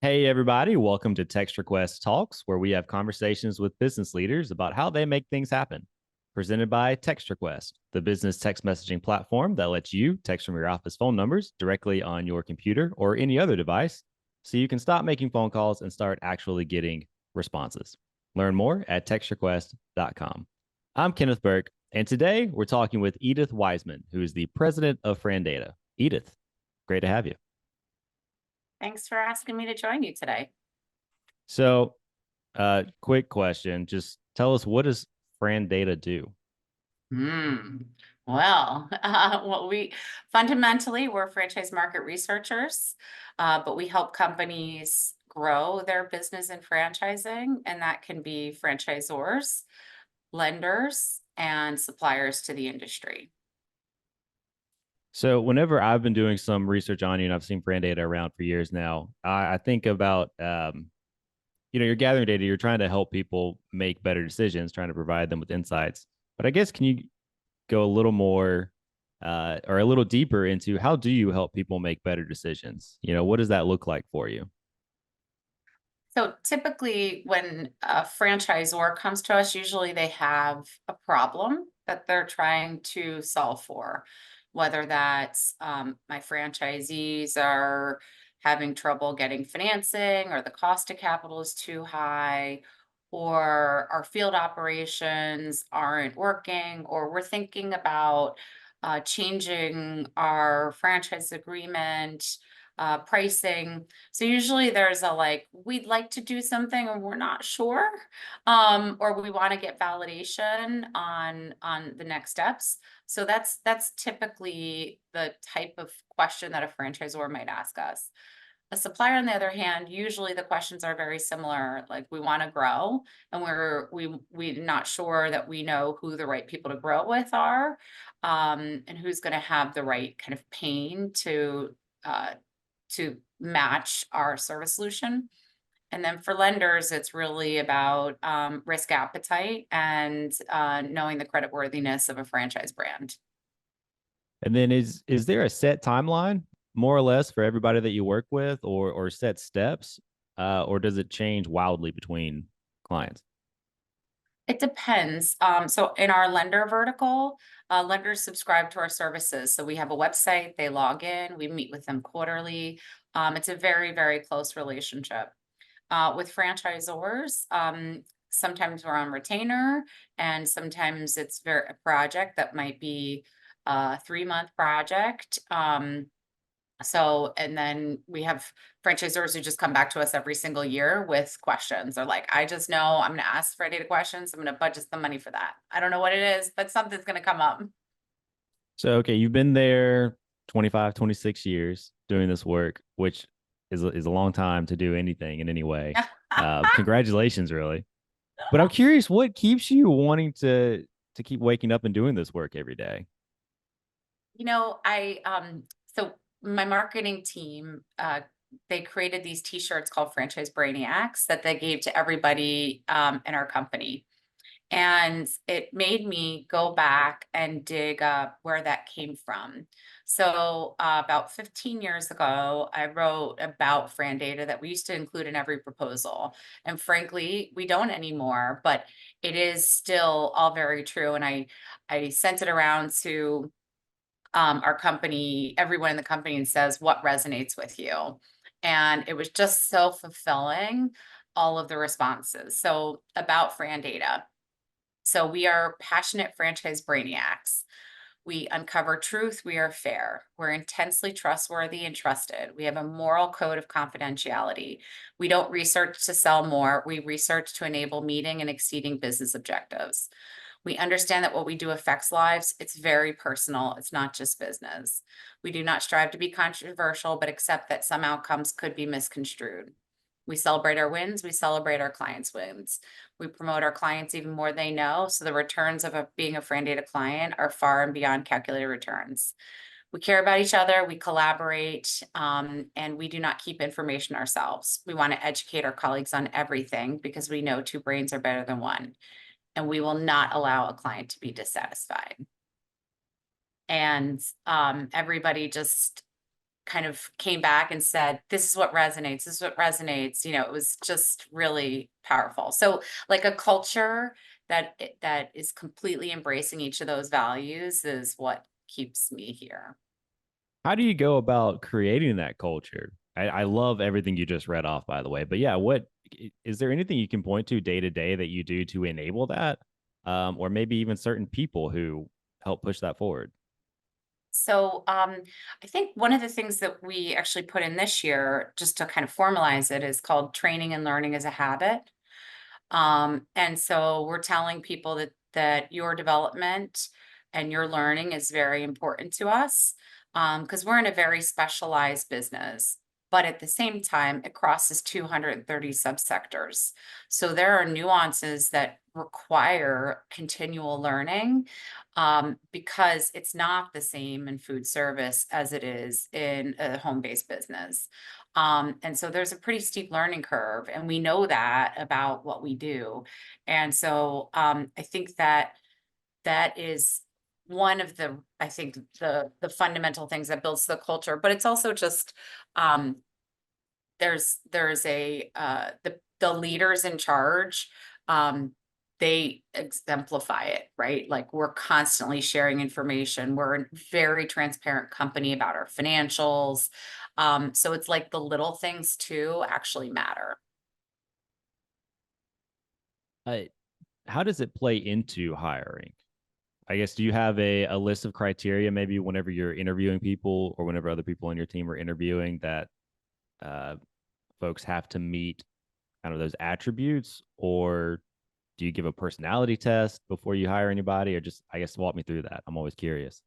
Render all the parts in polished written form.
Hey, everybody, welcome to Text Request Talks, where we have conversations with business leaders about how they make things happen. Presented by Text Request, the business text messaging platform that lets you text from your office phone numbers directly on your computer or any other device so you can stop making phone calls and start actually getting responses. Learn more at textrequest.com. I'm Kenneth Burke, and today we're talking with Edith Wiseman, who is the president of FRANdata. Edith, great to have you. Thanks for asking me to join you today. So, quick question. Just tell us, what does FRANdata do? Hmm. Well, what we fundamentally we're franchise market researchers, but we help companies grow their business in franchising, and that can be franchisors, lenders, and suppliers to the industry. So, whenever I've been doing some research on you, and I've seen FRANdata around for years now, I think about, you're gathering data, you're trying to help people make better decisions, trying to provide them with insights. But I guess, can you go a little more or a little deeper into how do you help people make better decisions? What does that look like for you? So typically, when a franchisor comes to us, usually they have a problem that they're trying to solve for, whether that's my franchisees are having trouble getting financing, or the cost of capital is too high, or our field operations aren't working, or we're thinking about changing our franchise agreement, pricing. So usually there's a like, we'd like to do something and we're not sure, or we want to get validation on the next steps. So that's typically the type of question that a franchisor might ask us. A supplier, on the other hand, usually the questions are very similar. Like, we want to grow, and we're not sure that we know who the right people to grow with are, and who's going to have the right kind of pain uh, to match our service solution. And then for lenders, it's really about risk appetite and knowing the creditworthiness of a franchise brand. And then is there a set timeline, more or less, for everybody that you work with, or set steps, or does it change wildly between clients? It depends. So in our lender vertical, lenders subscribe to our services. So we have a website, they log in, we meet with them quarterly. It's a very, very close relationship. With franchisors, sometimes we're on retainer, and sometimes it's a project that might be a 3-month project. And then we have franchisors who just come back to us every single year with questions. They're like, I just know I'm going to ask for data questions. I'm going to budget some money for that. I don't know what it is, but something's going to come up. So, okay, you've been there 25, 26 years doing this work, which is a long time to do anything in any way. Congratulations, really. But I'm curious, what keeps you wanting to keep waking up and doing this work every day? So my marketing team, they created these t-shirts called Franchise Brainiacs that they gave to everybody in our company. And it made me go back and dig up where that came from. So about 15 years ago, I wrote about FRANdata that we used to include in every proposal. And frankly, we don't anymore, but it is still all very true. And I sent it around to our company, everyone in the company, and says, what resonates with you? And it was just so fulfilling, all of the responses. So about FRANdata. So we are passionate franchise brainiacs. We uncover truth. We are fair. We're intensely trustworthy and trusted. We have a moral code of confidentiality. We don't research to sell more. We research to enable meeting and exceeding business objectives. We understand that what we do affects lives. It's very personal. It's not just business. We do not strive to be controversial, but accept that some outcomes could be misconstrued. We celebrate our wins. We celebrate our clients' wins. We promote our clients even more than they know. So the returns of being a FRANdata client are far and beyond calculated returns. We care about each other. We collaborate, and we do not keep information ourselves. We want to educate our colleagues on everything because we know two brains are better than one. And we will not allow a client to be dissatisfied. And everybody just kind of came back and said, this is what resonates, this is what resonates. It was just really powerful. So like a culture that is completely embracing each of those values is what keeps me here. How do you go about creating that culture? I love everything you just read off, by the way. But yeah, what is there anything you can point to day that you do to enable that, or maybe even certain people who help push that forward? So I think one of the things that we actually put in this year, just to kind of formalize it, is called training and learning as a habit. And so we're telling people that your development and your learning is very important to us, because we're in a very specialized business. But at the same time, it crosses 230 subsectors. So there are nuances that require continual learning, because it's not the same in food service as it is in a home-based business. And so there's a pretty steep learning curve, and we know that about what we do. And so I think that that is one of the, I think the fundamental things that builds the culture. But it's also just um, there's a the leaders in charge. They exemplify it, right? Like we're constantly sharing information. We're a very transparent company about our financials. So it's like the little things too actually matter. Uh, how does it play into hiring? I guess, do you have a list of criteria maybe whenever you're interviewing people or whenever other people on your team are interviewing that uh, folks have to meet kind of those attributes, or do you give a personality test before you hire anybody, or just, I guess, walk me through that? I'm always curious.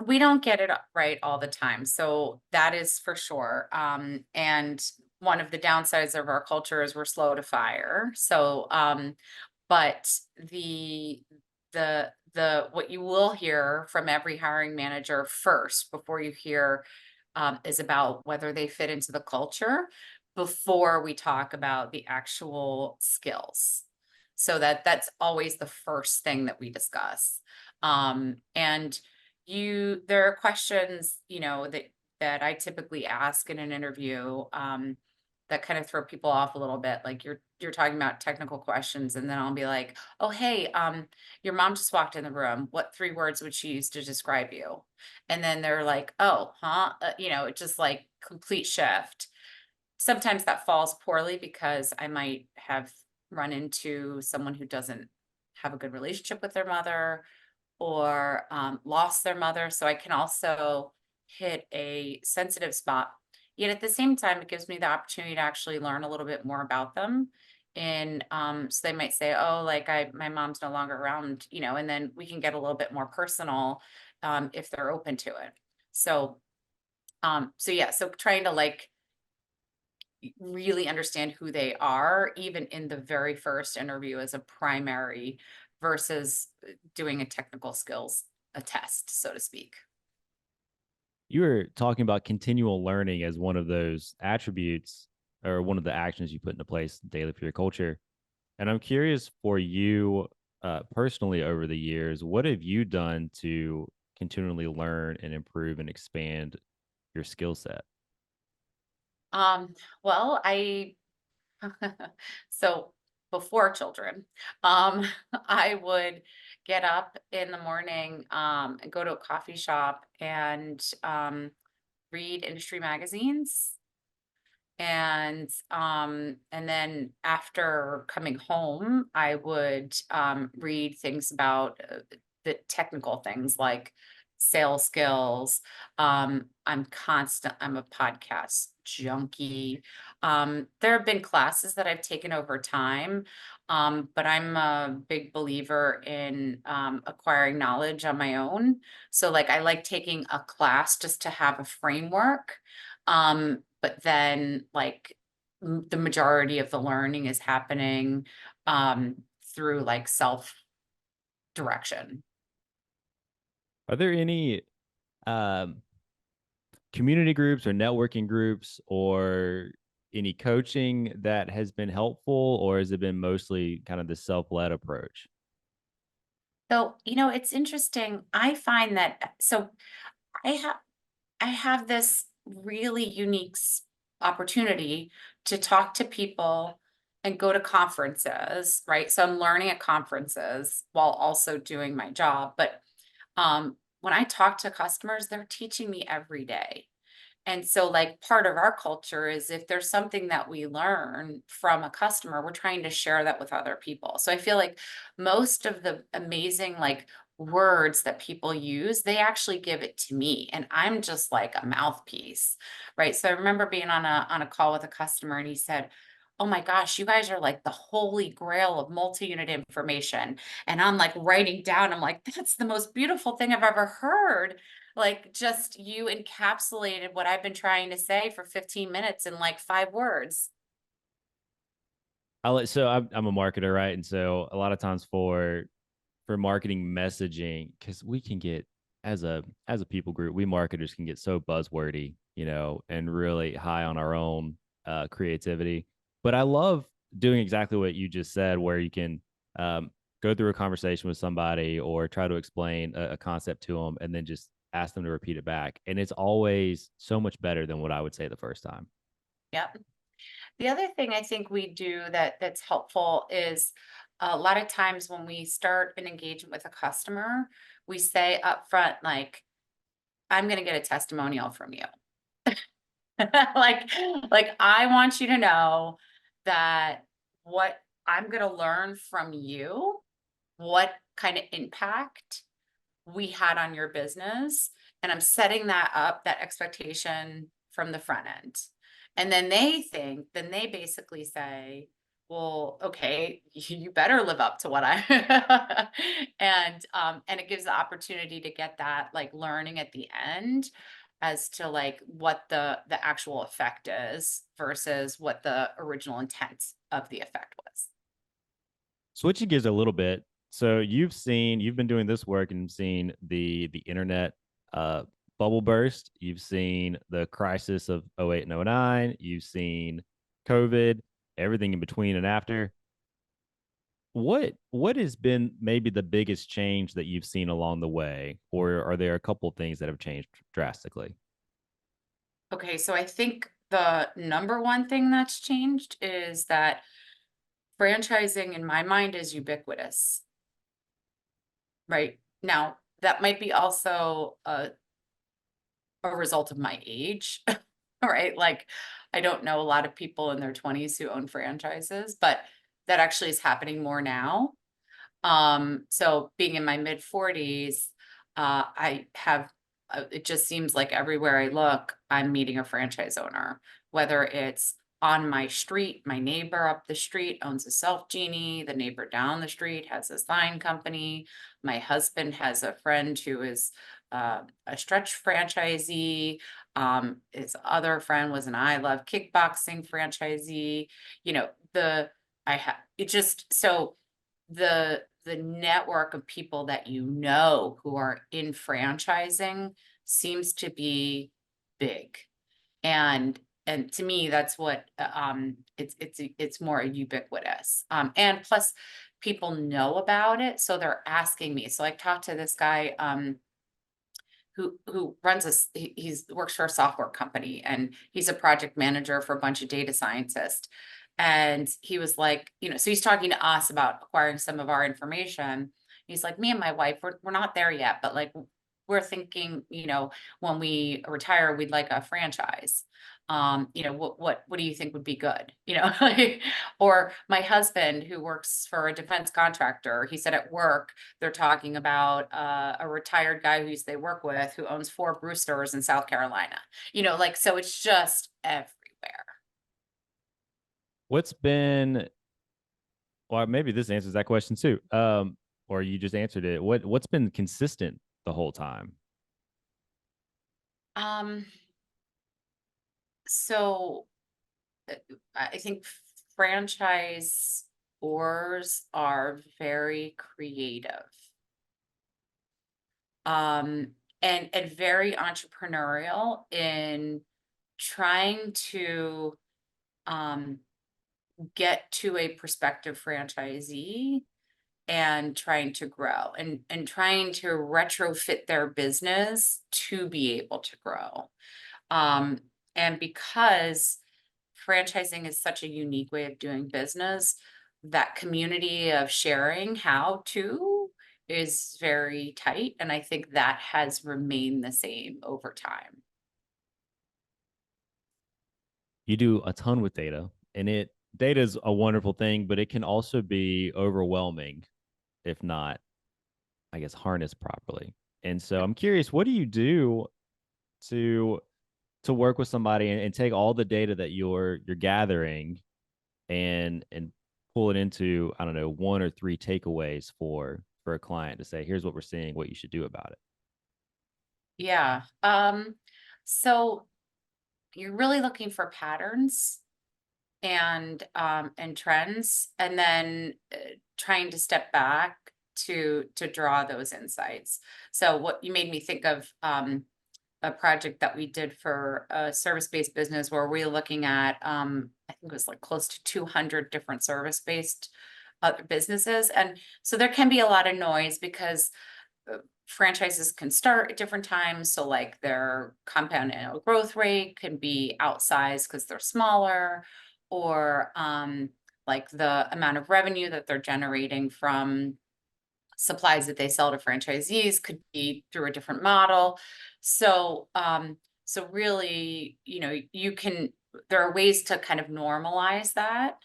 We don't get it right all the time. So that is for sure. And one of the downsides of our culture is we're slow to fire. So but the what you will hear from every hiring manager first before you hear is about whether they fit into the culture before we talk about the actual skills. So that's always the first thing that we discuss. And there are questions, that I typically ask in an interview, that kind of throw people off a little bit. Like you're talking about technical questions, and then I'll be like, "Oh, hey, your mom just walked in the room. What three words would she use to describe you?" And then they're like, "Oh, huh?" It's just like complete shift. Sometimes that falls poorly because I might have run into someone who doesn't have a good relationship with their mother, or lost their mother. So I can also hit a sensitive spot. Yet at the same time, it gives me the opportunity to actually learn a little bit more about them. And so they might say, "Oh, like my mom's no longer around," and then we can get a little bit more personal, if they're open to it. So, so yeah, so trying to like really understand who they are, even in the very first interview as a primary versus doing a technical skills, a test, so to speak. You were talking about continual learning as one of those attributes or one of the actions you put into place daily for your culture. And I'm curious for you personally over the years, what have you done to continually learn and improve and expand your skill set? Well, so before children, um, I would get up in the morning, and go to a coffee shop and read industry magazines. And then after coming home, I would read things about the technical things like sales skills. I'm a podcast junkie. There have been classes that I've taken over time, but I'm a big believer in acquiring knowledge on my own. So like I like taking a class just to have a framework. But then like the majority of the learning is happening through like self direction. Are there any um, community groups or networking groups or any coaching that has been helpful, or has it been mostly kind of the self-led approach? So, it's interesting. I find that I have this really unique opportunity to talk to people and go to conferences, right? So I'm learning at conferences while also doing my job. But when I talk to customers, they're teaching me every day. And so, like, part of our culture is if there's something that we learn from a customer, we're trying to share that with other people. So I feel like most of the amazing, like, words that people use, they actually give it to me, and I'm just like a mouthpiece, right? So I remember being on a call with a customer, and he said, "Oh my gosh, you guys are like the holy grail of multi-unit information." And I'm like writing down, I'm like, "That's the most beautiful thing I've ever heard." Like, just you encapsulated what I've been trying to say for 15 minutes in like 5 words. So I'm a marketer, right? And so a lot of times for marketing messaging, because we can get as a people group, we marketers can get so buzzwordy, and really high on our own creativity. But I love doing exactly what you just said, where you can go through a conversation with somebody or try to explain a concept to them, and then just ask them to repeat it back. And it's always so much better than what I would say the first time. Yep. The other thing I think we do that's helpful is a lot of times when we start an engagement with a customer, we say up front, like, "I'm gonna get a testimonial from you." Like I want you to know that what I'm gonna learn from you, what kind of impact we had on your business, and I'm setting that up, that expectation from the front end. And then they basically say, well, okay, you better live up to what I and it gives the opportunity to get that like learning at the end as to like what the actual effect is versus what the original intent of the effect was. Switching gears a little bit. So you've been doing this work and seen the internet uh bubble burst. You've seen the crisis of '08 and '09. You've seen COVID, everything in between and after. What has been maybe the biggest change that you've seen along the way, or are there a couple of things that have changed drastically? Okay, so I think the number one thing that's changed is that franchising in my mind is ubiquitous, right? Now, that might be also a result of my age, right? Like, I don't know a lot of people in their 20s who own franchises, but that actually is happening more now. So being in my mid 40s, I have, it just seems like everywhere I look, I'm meeting a franchise owner, whether it's on my street, my neighbor up the street owns a Self Genie, the neighbor down the street has a sign company. My husband has a friend who is a stretch franchisee. His other friend was an I Love Kickboxing franchisee. You know, I have it just so the network of people that you know who are in franchising seems to be big. And to me, that's what it's more ubiquitous. And plus people know about it, so they're asking me. So I talked to this guy who runs he's works for a software company, and he's a project manager for a bunch of data scientists. And he was like, so he's talking to us about acquiring some of our information. He's like, me and my wife, we're not there yet, but like we're thinking, when we retire, we'd like a franchise. What do you think would be good? Like, or my husband who works for a defense contractor, he said at work they're talking about a retired guy who they work with who owns 4 brew stores in South Carolina. Like, so it's just everywhere. What's been Well, maybe this answers that question too. Or you just answered it. What's been consistent the whole time? Um, so uh, I think franchise ors are very creative. Um, and very entrepreneurial in trying to um get to a prospective franchisee and trying to grow and trying to retrofit their business to be able to grow. And because franchising is such a unique way of doing business, that community of sharing how to is very tight. And I think that has remained the same over time. You do a ton with data, and data is a wonderful thing, but it can also be overwhelming if not, I guess, harnessed properly. And so I'm curious, what do you do to work with somebody and take all the data that you're gathering and pull it into, I don't know, one or three takeaways for a client to say, here's what we're seeing, what you should do about it. Yeah. So you're really looking for patterns and trends, and then trying to step back to draw those insights. So what you made me think of, a project that we did for a service-based business where we were looking at, I think it was like close to 200 different service-based other businesses. And so there can be a lot of noise because franchises can start at different times. So like their compound annual growth rate can be outsized because they're smaller, or like the amount of revenue that they're generating from supplies that they sell to franchisees could be through a different model. So so really, you can, there are ways to kind of normalize that,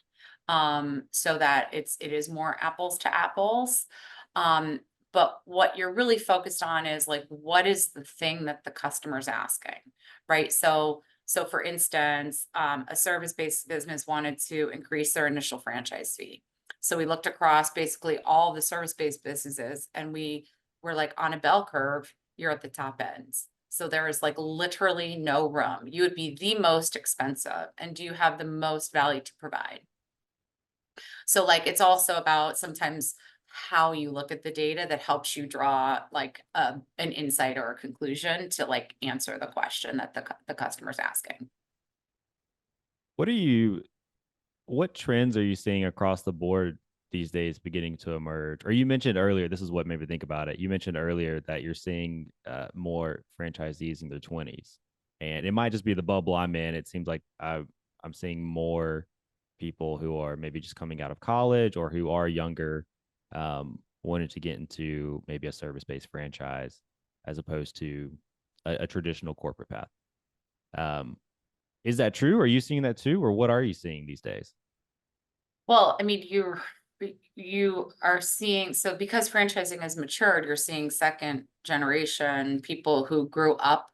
so that it is more apples to apples. Um, but what you're really focused on is like, what is the thing that the customer's asking, right? So for instance, a service-based business wanted to increase their initial franchise fee. So we looked across basically all the service-based businesses, and we were like, on a bell curve, you're at the top ends. So there is like literally no room. You would be the most expensive. And do you have the most value to provide? So like it's also about sometimes how you look at the data that helps you draw like an insight or a conclusion to like answer the question that the customer's asking. What are you what trends are you seeing across the board these days beginning to emerge? Or you mentioned earlier, this is what made me think about it. You mentioned earlier that you're seeing more franchisees in their 20s. And it might just be the bubble I'm in. It seems like I'm seeing more people who are maybe just coming out of college or who are younger, wanting to get into maybe a service based franchise as opposed to a traditional corporate path. Um, is that true? Are you seeing that too? Or what are you seeing these days? Well, I mean, you are seeing, so because franchising has matured, you're seeing second generation people who grew up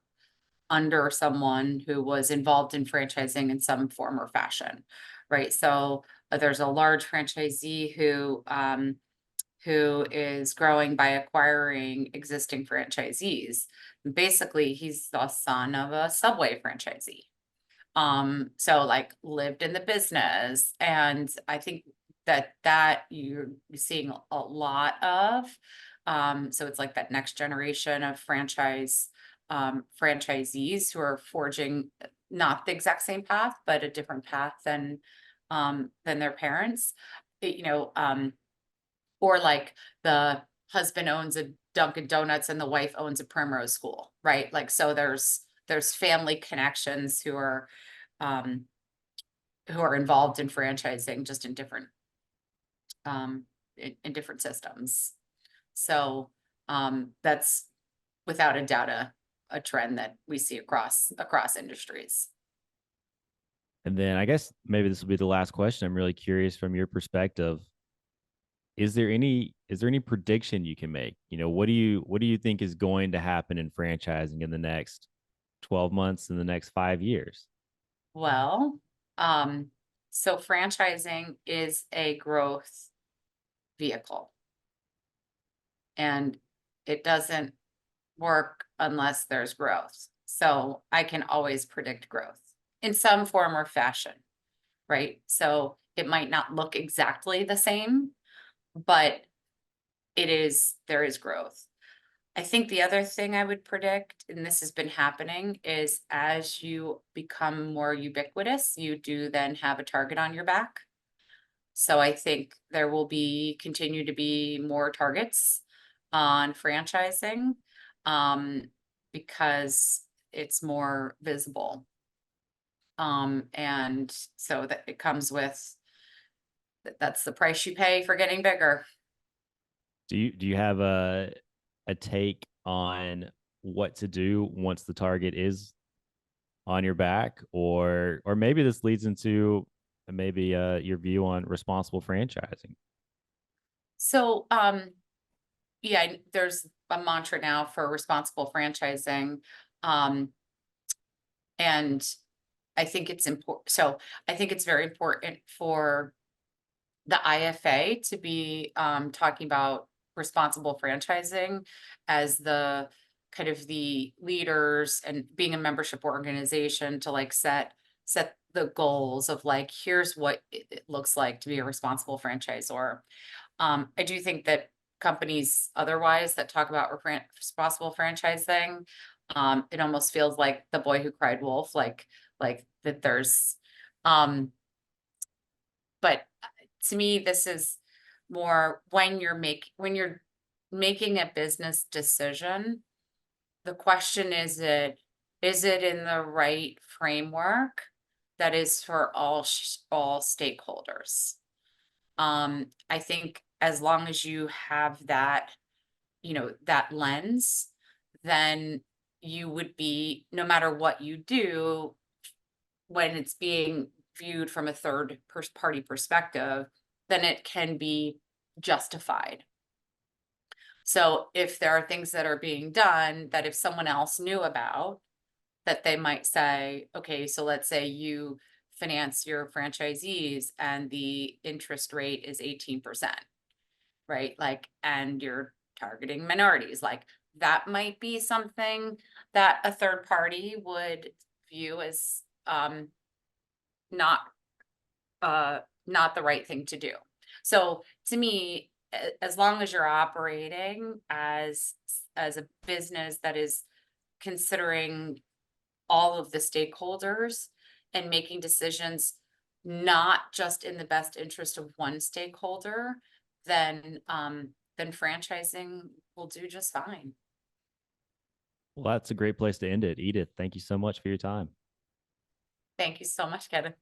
under someone who was involved in franchising in some form or fashion, right? So there's a large franchisee who is growing by acquiring existing franchisees. Basically, he's the son of a Subway franchisee. So like lived in the business, and I think that you're seeing a lot of. So it's like that next generation of franchisees who are forging not the exact same path, but a different path than their parents. Or like the husband owns a Dunkin' Donuts and the wife owns a Primrose School, right? Like so there's family connections um who are involved in franchising, just um in different systems. So that's without a doubt a trend that we see across industries. And then I guess maybe this will be the last question. I'm really curious from your perspective. Is there any prediction you can make? What do you think is going to happen in franchising in the next 12 months, in the next 5 years? Well, um, so franchising is a growth vehicle, and it doesn't work unless there's growth. So I can always predict growth in some form or fashion, right? So it might not look exactly the same, but there is growth. I think the other thing I would predict, and this has been happening, is as you become more ubiquitous, you do then have a target on your back. So I think there will continue to be more targets on franchising, um, because it's more visible. And so that it comes with, that's the price you pay for getting bigger. Do you have a take on what to do once the target is on your back, or maybe this leads into maybe your view on responsible franchising? So, yeah, there's a mantra now for responsible franchising. Um, and I think it's important. So I think it's very important for the IFA to be talking about responsible franchising as the kind of the leaders, and being a membership organization to like set the goals of like, here's what it looks like to be a responsible franchisor. I do think that companies otherwise that talk about responsible franchising, it almost feels like the boy who cried wolf, like that there's, um, but to me, this is more when when you're making a business decision, the question is it in the right framework that is for all stakeholders? I think as long as you have that, that lens, then you would be, no matter what you do, when it's being viewed from a party perspective, then it can be justified. So if there are things that are being done that if someone else knew about, that they might say, okay, so let's say you finance your franchisees and the interest rate is 18%, right? Like, and you're targeting minorities, like that might be something that a third party would view as not not the right thing to do. So to me, as long as you're operating as a business that is considering all of the stakeholders and making decisions not just in the best interest of one stakeholder, then franchising will do just fine. Well, that's a great place to end it. Edith, thank you so much for your time. Thank you so much, Kevin.